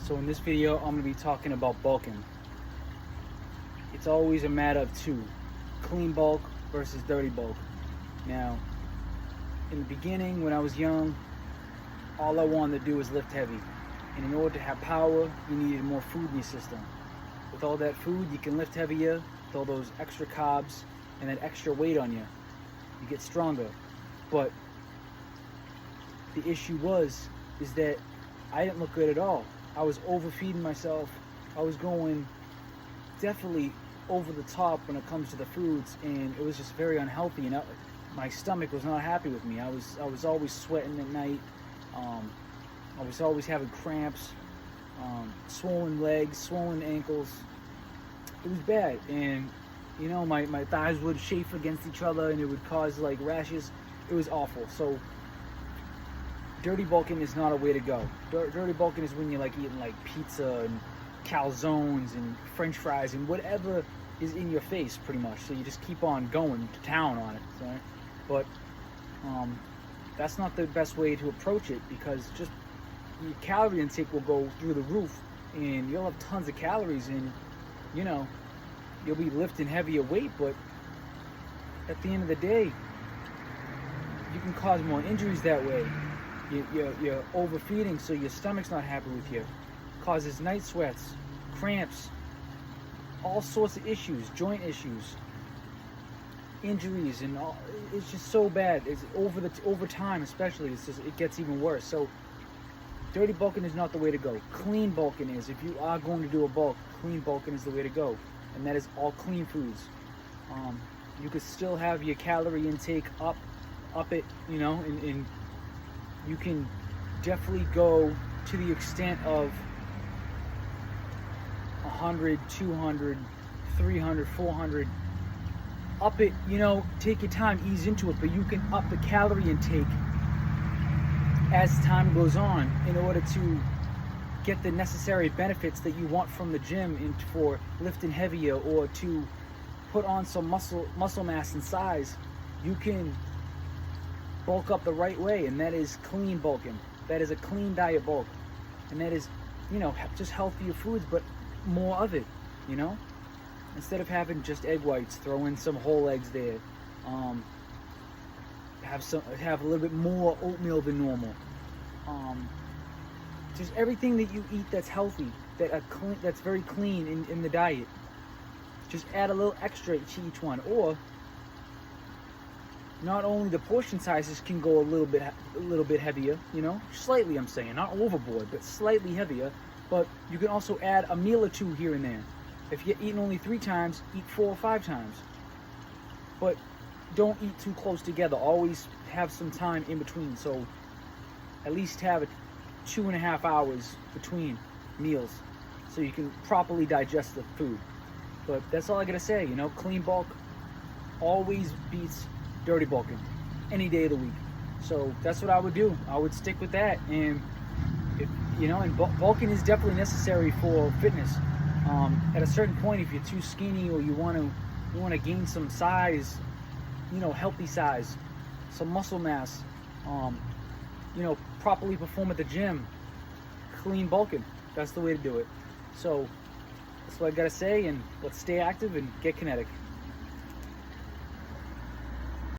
So in this video, I'm going to be talking about bulking. It's always a matter of two, clean bulk versus dirty bulk. Now, in the beginning, when I was young, all I wanted to do was lift heavy. And in order to have power, you needed more food in your system. With all that food, you can lift heavier, with all those extra carbs and that extra weight on you. You get stronger. But the issue is that I didn't look good at all. I was overfeeding myself. I was going definitely over the top when it comes to the foods, and it was just very unhealthy. And my stomach was not happy with me. I was always sweating at night. I was always having cramps, swollen legs, swollen ankles. It was bad, and you know, my thighs would chafe against each other, and it would cause like rashes. It was awful. So dirty bulking is not a way to go. Dirty bulking is when you're like eating like pizza and calzones and French fries and whatever is in your face, pretty much. So you just keep on going to town on it, right? But that's not the best way to approach it, because just your calorie intake will go through the roof, and you'll have tons of calories, and you know, you'll be lifting heavier weight, but at the end of the day, you can cause more injuries that way. You're overfeeding, so your stomach's not happy with you. Causes night sweats, cramps, all sorts of issues, joint issues, injuries, and all. It's just so bad. It's over time, especially. It gets even worse. So dirty bulking is not the way to go. Clean bulking is. If you are going to do a bulk, clean bulking is the way to go, and that is all clean foods. You could still have your calorie intake up it, you know, and you can definitely go to the extent of 100, 200, 300, 400. Up it, you know, take your time, ease into it, but you can up the calorie intake as time goes on in order to get the necessary benefits that you want from the gym and for lifting heavier, or to put on some muscle mass and size. You can bulk up the right way, and that is clean bulking. That is a clean diet bulk, and that is, you know, just healthier foods, but more of it, you know, instead of having just egg whites, throw in some whole eggs there. Have a little bit more oatmeal than normal. Just everything that you eat that's healthy, that's very clean in the diet. Just add a little extra to each one, or not only the portion sizes can go a little bit heavier, you know, slightly, I'm saying, not overboard, but slightly heavier. But you can also add a meal or two here and there. If you're eating only 3 times, eat 4 or 5 times. But don't eat too close together. Always have some time in between. So at least have 2.5 hours between meals, so you can properly digest the food. But that's all I gotta say. You know, clean bulk always beats dirty bulking any day of the week. So that's what I would do. I would stick with that. And if, you know, and bulking is definitely necessary for fitness. At a certain point, if you're too skinny, or you want to gain some size, you know, healthy size, some muscle mass, you know, properly perform at the gym, clean bulking, that's the way to do it. So that's what I gotta say, and let's stay active and get kinetic.